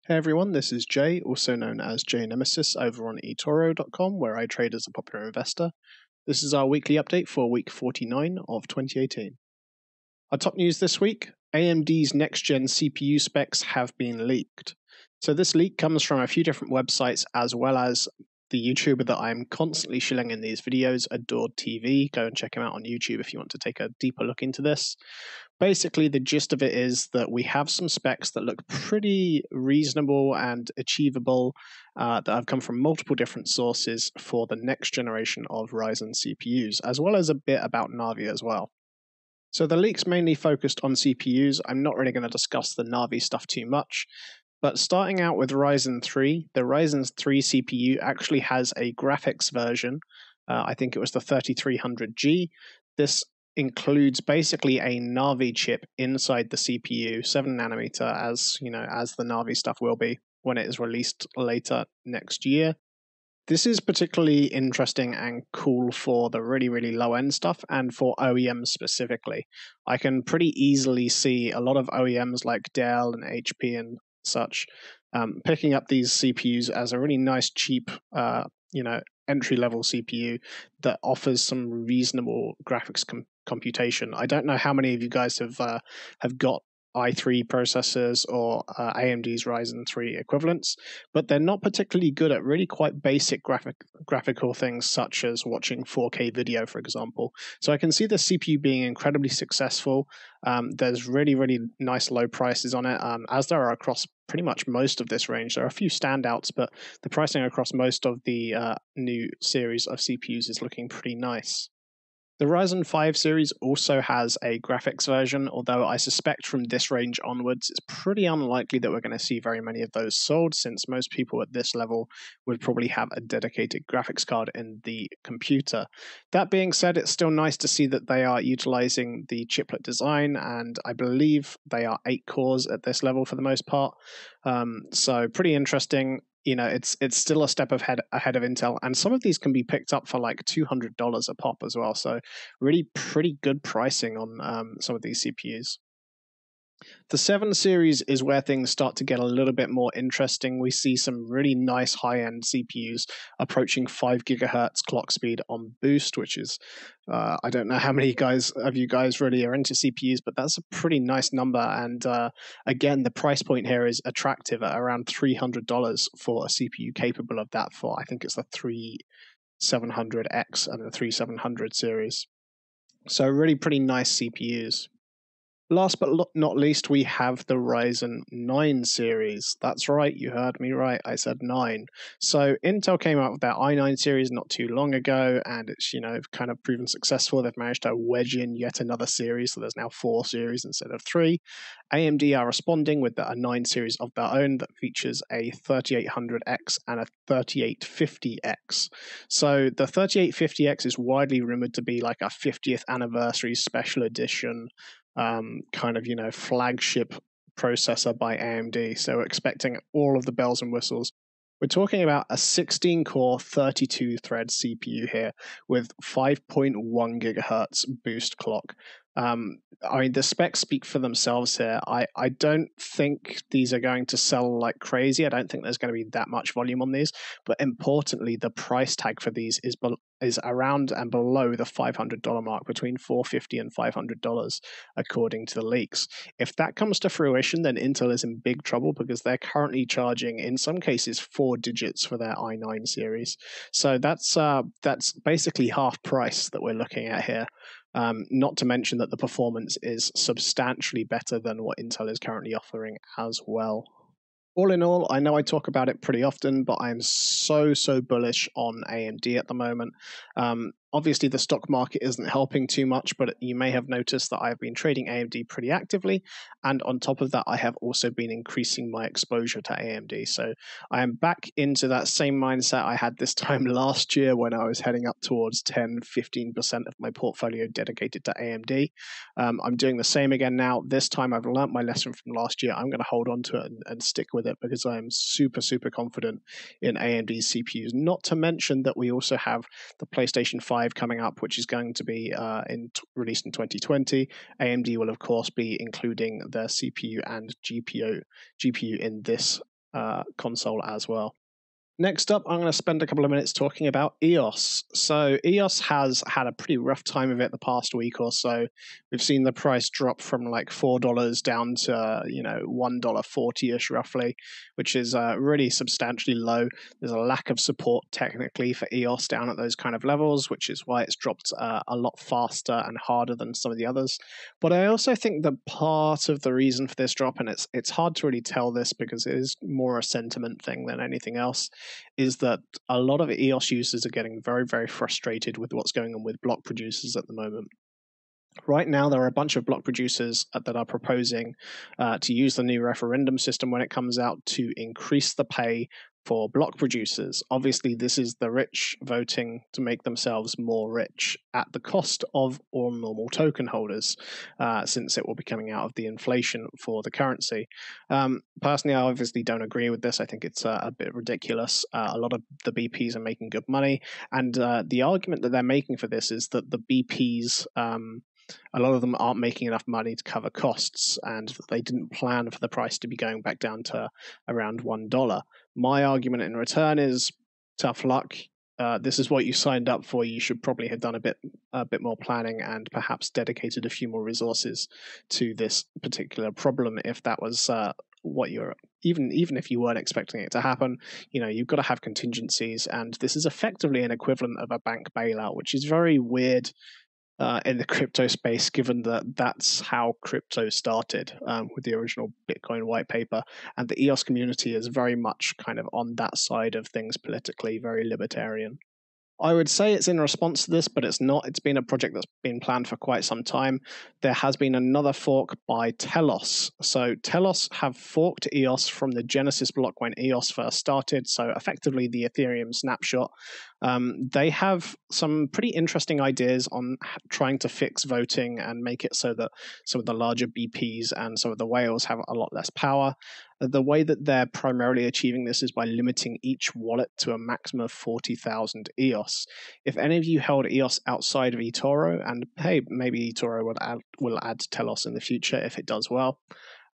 Hey everyone, this is Jay, also known as jaynemesis over on eToro.com, where I trade as a popular investor. This is our weekly update for week 49 of 2018. Our top news this week, AMD's next-gen CPU specs have been leaked. So this leak comes from a few different websites as well as the YouTuber that I'm constantly shilling in these videos, Adored TV. Go and check him out on YouTube if you want to take a deeper look into this. Basically, the gist of it is that we have some specs that look pretty reasonable and achievable that have come from multiple different sources for the next generation of Ryzen CPUs, as well as a bit about Navi as well. So the leak's mainly focused on CPUs. I'm not really going to discuss the Navi stuff too much. But starting out with Ryzen 3, the Ryzen 3 CPU actually has a graphics version. I think it was the 3300G. This includes basically a Navi chip inside the CPU, 7 nanometer, as the Navi stuff will be when it is released later next year. This is particularly interesting and cool for the really, really low-end stuff and for OEMs specifically. I can pretty easily see a lot of OEMs like Dell and HP and such picking up these CPUs as a really nice, cheap, entry-level CPU that offers some reasonable graphics computation. I don't know how many of you guys have got i3 processors or AMD's Ryzen 3 equivalents, but they're not particularly good at really quite basic graphical things such as watching 4K video, for example. So I can see the CPU being incredibly successful. There's really, really nice low prices on it, as there are across pretty much most of this range. There are a few standouts, but the pricing across most of the new series of CPUs is looking pretty nice. The Ryzen 5 series also has a graphics version, although I suspect from this range onwards, it's pretty unlikely that we're going to see very many of those sold, since most people at this level would probably have a dedicated graphics card in the computer. That being said, it's still nice to see that they are utilizing the chiplet design, and I believe they are 8 cores at this level for the most part. So pretty interesting. It's still a step ahead of Intel, and some of these can be picked up for like $200 a pop as well. So really pretty good pricing on some of these CPUs. The 7 series is where things start to get a little bit more interesting. We see some really nice high-end CPUs approaching 5 gigahertz clock speed on boost, which is, I don't know how many of you guys really are into CPUs, but that's a pretty nice number. And again, the price point here is attractive at around $300 for a CPU capable of that for, I think it's the 3700X and the 3700 series. So really pretty nice CPUs. Last but not least, we have the Ryzen 9 series. That's right, you heard me right, I said 9. So Intel came out with their i9 series not too long ago, and it's kind of proven successful. They've managed to wedge in yet another series, so there's now 4 series instead of 3. AMD are responding with a 9 series of their own that features a 3800X and a 3850X. So the 3850X is widely rumored to be like a 50th anniversary special edition flagship processor by AMD. So we're expecting all of the bells and whistles. We're talking about a 16-core, 32-thread CPU here with 5.1 gigahertz boost clock. The specs speak for themselves here. I don't think these are going to sell like crazy. I don't think there's going to be that much volume on these. But importantly, the price tag for these is around and below the $500 mark, between $450 and $500, according to the leaks. If that comes to fruition, then Intel is in big trouble because they're currently charging, in some cases, 4 digits for their i9 series. So that's basically half price that we're looking at here. Not to mention that the performance is substantially better than what Intel is currently offering as well. All in all, I know I talk about it pretty often, but I'm so bullish on AMD at the moment. Obviously, the stock market isn't helping too much, but you may have noticed that I've been trading AMD pretty actively. And on top of that, I have also been increasing my exposure to AMD. So I am back into that same mindset I had this time last year when I was heading up towards 10-15% of my portfolio dedicated to AMD. I'm doing the same again now. This time I've learned my lesson from last year. I'm going to hold on to it and stick with it because I am super confident in AMD's CPUs. Not to mention that we also have the PlayStation 5 coming up, which is going to be released in 2020. AMD will, of course, be including their CPU and GPU in this console as well. Next up, I'm going to spend a couple of minutes talking about EOS. So EOS has had a pretty rough time of it the past week or so. We've seen the price drop from like $4 down to $1.40-ish roughly, which is really substantially low. There's a lack of support technically for EOS down at those kind of levels, which is why it's dropped a lot faster and harder than some of the others. But I also think that part of the reason for this drop, and it's hard to really tell this because it is more a sentiment thing than anything else, is that a lot of EOS users are getting very, very frustrated with what's going on with block producers at the moment. Right now, there are a bunch of block producers that are proposing to use the new referendum system when it comes out to increase the pay for block producers. Obviously, this is the rich voting to make themselves more rich at the cost of all normal token holders, since it will be coming out of the inflation for the currency. Personally, I obviously don't agree with this. I think it's a bit ridiculous. A lot of the BPs are making good money, and the argument that they're making for this is that the BPs, a lot of them aren't making enough money to cover costs, and they didn't plan for the price to be going back down to around $1. My argument in return is tough luck. This is what you signed up for. You should probably have done a bit more planning and perhaps dedicated a few more resources to this particular problem. If that was what you're, even if you weren't expecting it to happen, you've got to have contingencies, and this is effectively an equivalent of a bank bailout, which is very weird in the crypto space, given that that's how crypto started with the original Bitcoin white paper. And the EOS community is very much kind of on that side of things politically, very libertarian. I would say it's in response to this, but it's not. It's been a project that's been planned for quite some time. There has been another fork by Telos. So Telos have forked EOS from the Genesis block when EOS first started, so effectively the Ethereum snapshot. They have some pretty interesting ideas on trying to fix voting and make it so that some of the larger BPs and some of the whales have a lot less power. The way that they're primarily achieving this is by limiting each wallet to a maximum of 40,000 EOS. If any of you held EOS outside of eToro, and hey, maybe eToro will add Telos in the future if it does well,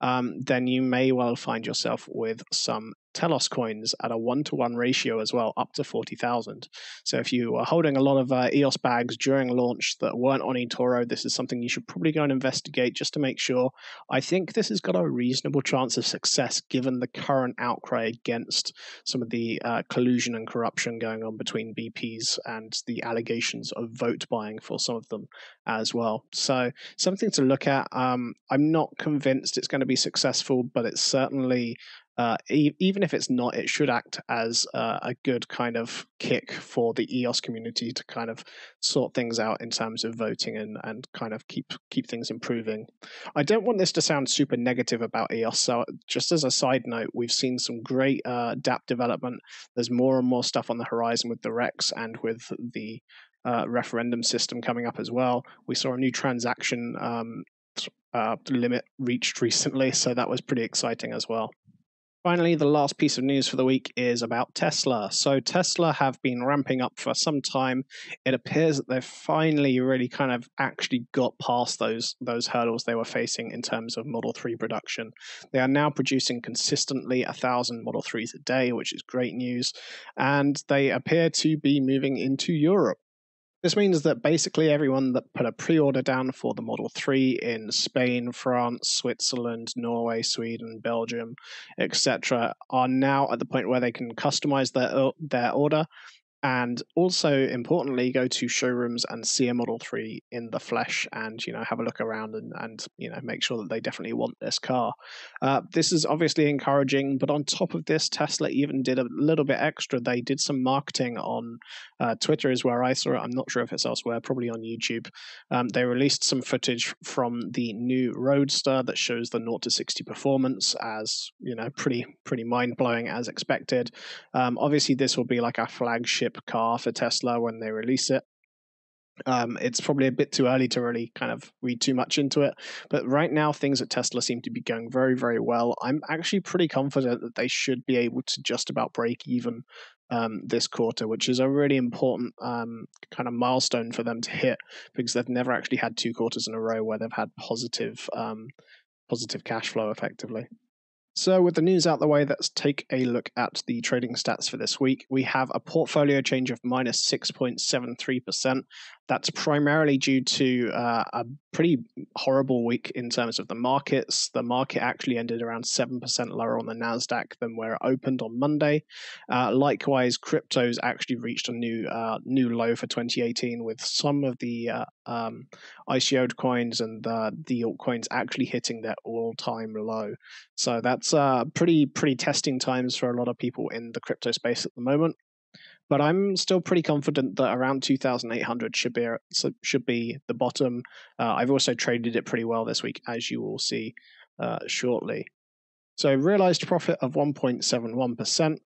then you may well find yourself with some Telos coins at a 1-to-1 ratio as well, up to 40,000. So if you are holding a lot of EOS bags during launch that weren't on eToro, this is something you should probably go and investigate just to make sure. I think this has got a reasonable chance of success given the current outcry against some of the collusion and corruption going on between BPs and the allegations of vote buying for some of them as well. So something to look at. I'm not convinced it's going to be successful, but it's certainly, even if it's not, it should act as a good kind of kick for the EOS community to kind of sort things out in terms of voting and kind of keep things improving. I don't want this to sound super negative about EOS, so just as a side note, we've seen some great dApp development. There's more and more stuff on the horizon with the Rex and with the referendum system coming up as well. We saw a new transaction limit reached recently, so that was pretty exciting as well. Finally, the last piece of news for the week is about Tesla. So Tesla have been ramping up for some time. It appears that they've finally really kind of actually got past those hurdles they were facing in terms of Model 3 production. They are now producing consistently 1,000 Model 3s a day, which is great news. And they appear to be moving into Europe. This means that basically everyone that put a pre-order down for the Model 3 in Spain, France, Switzerland, Norway, Sweden, Belgium, etc., are now at the point where they can customize their order and also, importantly, go to showrooms and see a Model 3 in the flesh and, have a look around and make sure that they definitely want this car. This is obviously encouraging, but on top of this, Tesla even did a little bit extra. They did some marketing on Twitter is where I saw it. I'm not sure if it's elsewhere, probably on YouTube. They released some footage from the new Roadster that shows the 0 to 60 performance as, pretty mind-blowing as expected. Obviously, this will be like a flagship car for Tesla when they release it. It's probably a bit too early to really kind of read too much into it, but right now things at Tesla seem to be going very, very well. I'm actually pretty confident that they should be able to just about break even this quarter, which is a really important kind of milestone for them to hit because they've never actually had 2 quarters in a row where they've had positive cash flow effectively. So, with the news out the way, let's take a look at the trading stats for this week. We have a portfolio change of minus 6.73%. That's primarily due to a pretty horrible week in terms of the markets. The market actually ended around 7% lower on the NASDAQ than where it opened on Monday. Likewise, cryptos actually reached a new low for 2018, with some of the ICO'd coins and the altcoins actually hitting their all-time low. So that's pretty testing times for a lot of people in the crypto space at the moment. But I'm still pretty confident that around 2,800 should be the bottom. I've also traded it pretty well this week, as you will see shortly. So realized profit of 1.71%.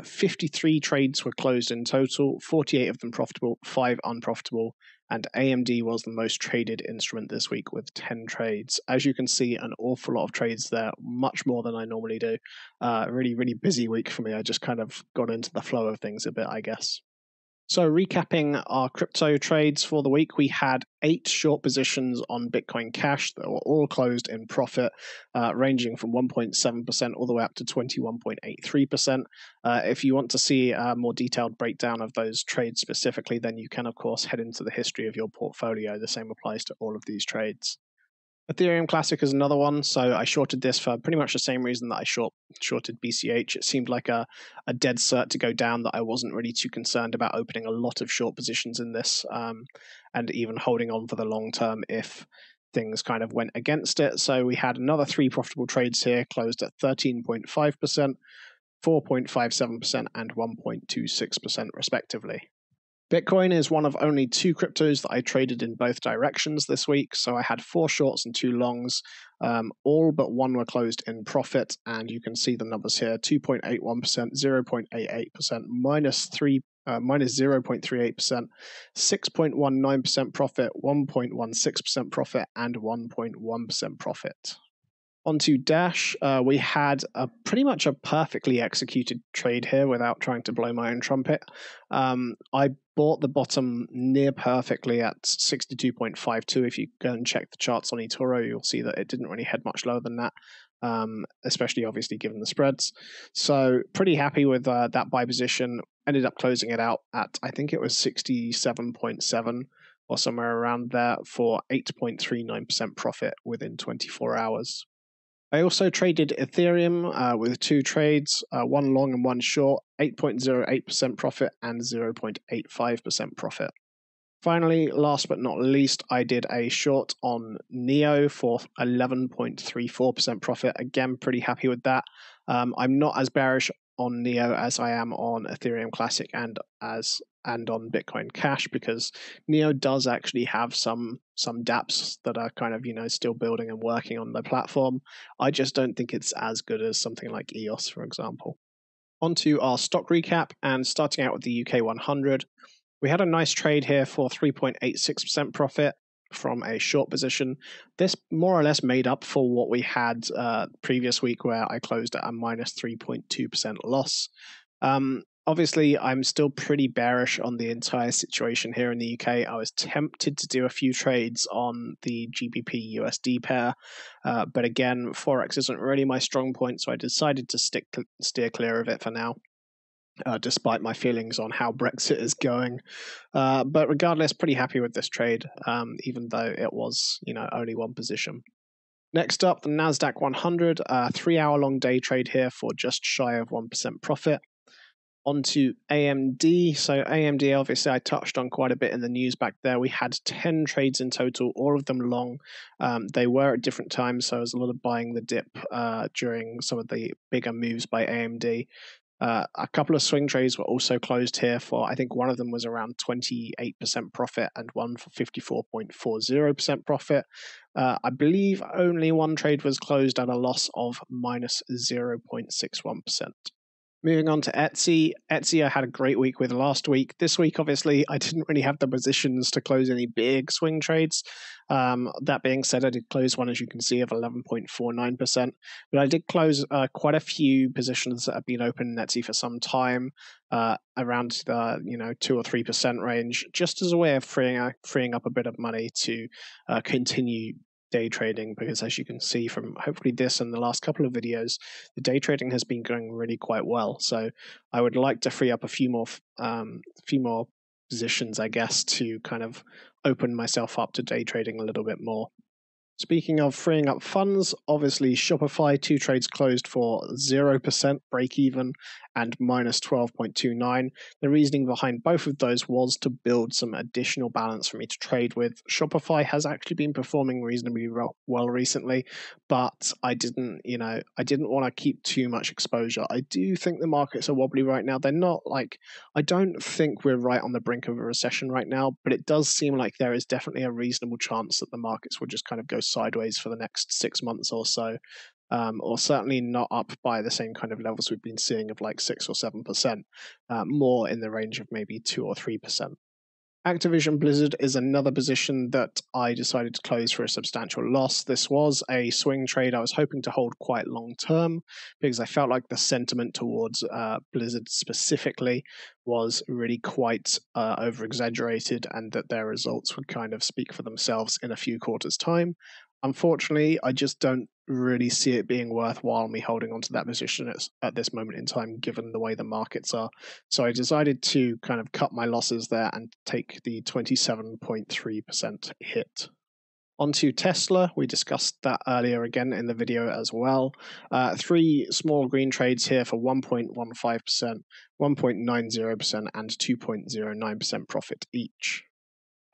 53 trades were closed in total, 48 of them profitable, 5 unprofitable, and AMD was the most traded instrument this week with 10 trades. As you can see, an awful lot of trades there, much more than I normally do. Really busy week for me. I just kind of got into the flow of things a bit, I guess. So recapping our crypto trades for the week, we had 8 short positions on Bitcoin Cash that were all closed in profit, ranging from 1.7% all the way up to 21.83%. If you want to see a more detailed breakdown of those trades specifically, then you can, of course, head into the history of your portfolio. The same applies to all of these trades. Ethereum Classic is another one, so I shorted this for pretty much the same reason that I shorted BCH. It seemed like a dead cert to go down that I wasn't really too concerned about opening a lot of short positions in this, and even holding on for the long term if things kind of went against it. So we had another 3 profitable trades here, closed at 13.5%, 4.57%, and 1.26% respectively. Bitcoin is one of only 2 cryptos that I traded in both directions this week. So I had 4 shorts and 2 longs. All but one were closed in profit. And you can see the numbers here, 2.81%, 0.88%, minus 0.38%, 6.19% profit, 1.16% profit, and 1.1% profit. Onto Dash, we had pretty much a perfectly executed trade here without trying to blow my own trumpet. I bought the bottom near perfectly at 62.52. If you go and check the charts on eToro, you'll see that it didn't really head much lower than that, especially obviously given the spreads. So pretty happy with that buy position. Ended up closing it out at, I think it was 67.7 or somewhere around there for 8.39% profit within 24 hours. I also traded Ethereum with 2 trades, 1 long and 1 short, 8.08% profit and 0.85% profit. Finally, last but not least, I did a short on Neo for 11.34% profit. Again, pretty happy with that. I'm not as bearish on Neo as I am on Ethereum Classic and on Bitcoin Cash, because Neo does actually have some dApps that are kind of, still building and working on the platform. I just don't think it's as good as something like EOS, for example. Onto our stock recap, and starting out with the UK 100. We had a nice trade here for 3.86% profit from a short position. This more or less made up for what we had previous week, where I closed at a minus 3.2% loss. Obviously, I'm still pretty bearish on the entire situation here in the UK. I was tempted to do a few trades on the GBP USD pair, but again, Forex isn't really my strong point, so I decided to steer clear of it for now. Despite my feelings on how Brexit is going. But regardless, pretty happy with this trade, even though it was, only one position. Next up, the NASDAQ 100, 3-hour long day trade here for just shy of 1% profit. Onto AMD. So AMD, obviously, I touched on quite a bit in the news back there. We had 10 trades in total, all of them long. They were at different times, so there was a lot of buying the dip during some of the bigger moves by AMD. A couple of swing trades were also closed here for, I think one of them was around 28% profit and one for 54.40% profit. I believe only one trade was closed at a loss of minus 0.61%. Moving on to Etsy. Etsy I had a great week with last week. This week, obviously, I didn't really have the positions to close any big swing trades. That being said, I did close one, as you can see, of 11.49%. But I did close quite a few positions that have been open in Etsy for some time, around the 2 or 3% range, just as a way of freeing up a bit of money to continue day trading, because as you can see from hopefully this and the last couple of videos, the day trading has been going really quite well. So I would like to free up a few more positions, I guess, to kind of open myself up to day trading a little bit more. Speaking of freeing up funds, obviously Shopify, 2 trades closed for 0% break even and minus 12.29. The reasoning behind both of those was to build some additional balance for me to trade with. Shopify has actually been performing reasonably well recently, but I didn't want to keep too much exposure. I do think the markets are wobbly right now. They're not I don't think we're right on the brink of a recession right now, but it does seem like there is definitely a reasonable chance that the markets will just kind of go sideways for the next 6 months or so, or certainly not up by the same kind of levels we've been seeing of like 6 or 7%, more in the range of maybe 2 or 3%. Activision Blizzard is another position that I decided to close for a substantial loss. This was a swing trade I was hoping to hold quite long term because I felt like the sentiment towards Blizzard specifically was really quite over-exaggerated, and that their results would kind of speak for themselves in a few quarters' time. Unfortunately, I just don't really see it being worthwhile me holding onto that position at this moment in time, given the way the markets are. So I decided to kind of cut my losses there and take the 27.3% hit. Onto Tesla, we discussed that earlier again in the video as well. 3 small green trades here for 1.15%, 1.90%, and 2.09% profit each.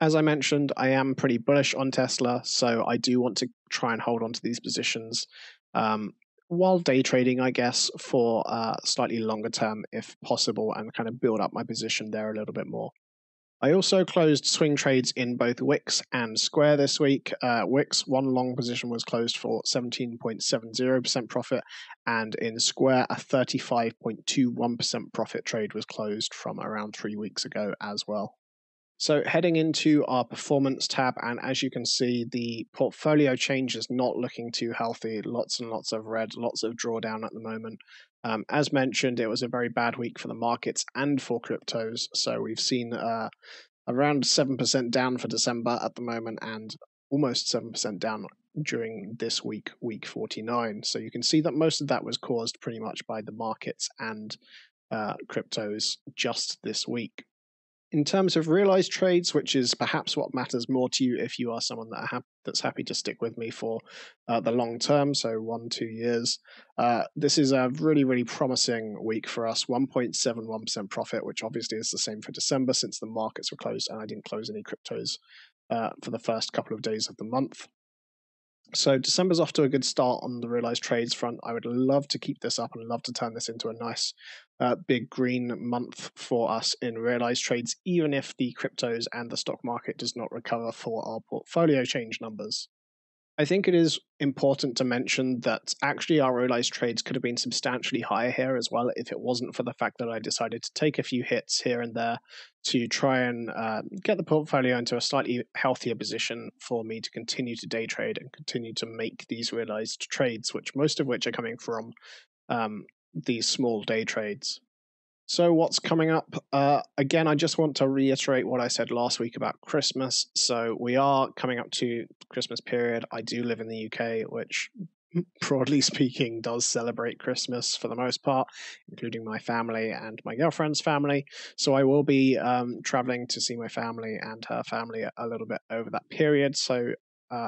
As I mentioned, I am pretty bullish on Tesla, so I do want to try and hold on to these positions while day trading, I guess, for slightly longer term if possible, and kind of build up my position there a little bit more. I also closed swing trades in both Wix and Square this week. Wix, one long position was closed for 17.70% profit, and in Square, a 35.21% profit trade was closed from around 3 weeks ago as well. So heading into our performance tab, and as you can see, the portfolio change is not looking too healthy. Lots and lots of red, lots of drawdown at the moment. As mentioned, it was a very bad week for the markets and for cryptos. So we've seen around 7% down for December at the moment, and almost 7% down during this week, week 49. So you can see that most of that was caused pretty much by the markets and cryptos just this week. In terms of realized trades, which is perhaps what matters more to you if you are someone that's happy to stick with me for the long term, so 1-2 years, this is a really, really promising week for us. 1.71% profit, which obviously is the same for December since the markets were closed and I didn't close any cryptos for the first couple of days of the month. So December's off to a good start on the realized trades front. I would love to keep this up and love to turn this into a nice big green month for us in realized trades, even if the cryptos and the stock market does not recover for our portfolio change numbers. I think it is important to mention that actually our realized trades could have been substantially higher here as well if it wasn't for the fact that I decided to take a few hits here and there to try and get the portfolio into a slightly healthier position for me to continue to day trade and continue to make these realized trades, most of which are coming from these small day trades. So what's coming up? Again, I just want to reiterate what I said last week about Christmas. So we are coming up to the Christmas period. I do live in the UK, which broadly speaking does celebrate Christmas for the most part, including my family and my girlfriend's family. So I will be traveling to see my family and her family a little bit over that period. So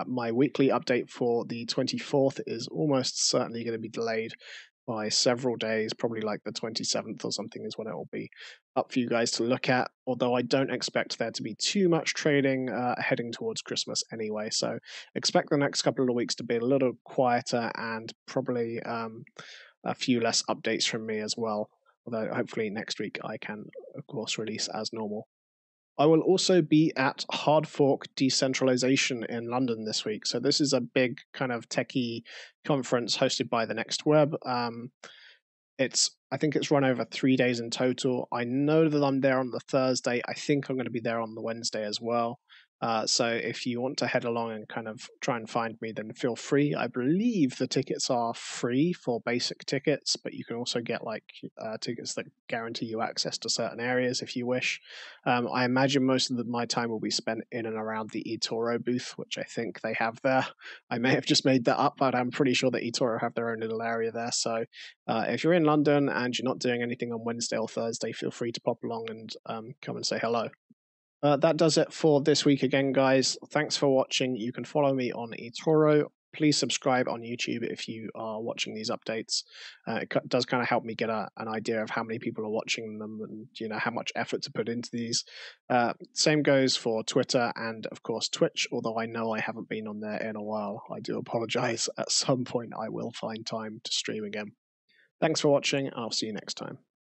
my weekly update for the 24th is almost certainly going to be delayed by several days, probably like the 27th or something is when it will be up for you guys to look at, although I don't expect there to be too much trading heading towards Christmas anyway. So expect the next couple of weeks to be a little quieter and probably a few less updates from me as well, although hopefully next week I can, of course, release as normal. I will also be at Hard Fork Decentralization in London this week. So this is a big kind of techie conference hosted by the Next Web. I think it's run over 3 days in total. I know that I'm there on the Thursday. I think I'm going to be there on the Wednesday as well. So if you want to head along and kind of try and find me, then feel free. I believe the tickets are free for basic tickets, but you can also get like tickets that guarantee you access to certain areas if you wish. I imagine most of my time will be spent in and around the eToro booth, which I think they have there. I may have just made that up, but I'm pretty sure that eToro have their own little area there. So if you're in London and you're not doing anything on Wednesday or Thursday, feel free to pop along and come and say hello. That does it for this week again, guys. Thanks for watching. You can follow me on eToro. Please subscribe on YouTube if you are watching these updates. It does kind of help me get an idea of how many people are watching them and how much effort to put into these. Same goes for Twitter and, of course, Twitch, although I know I haven't been on there in a while. I do apologize. At some point, I will find time to stream again. Thanks for watching. I'll see you next time.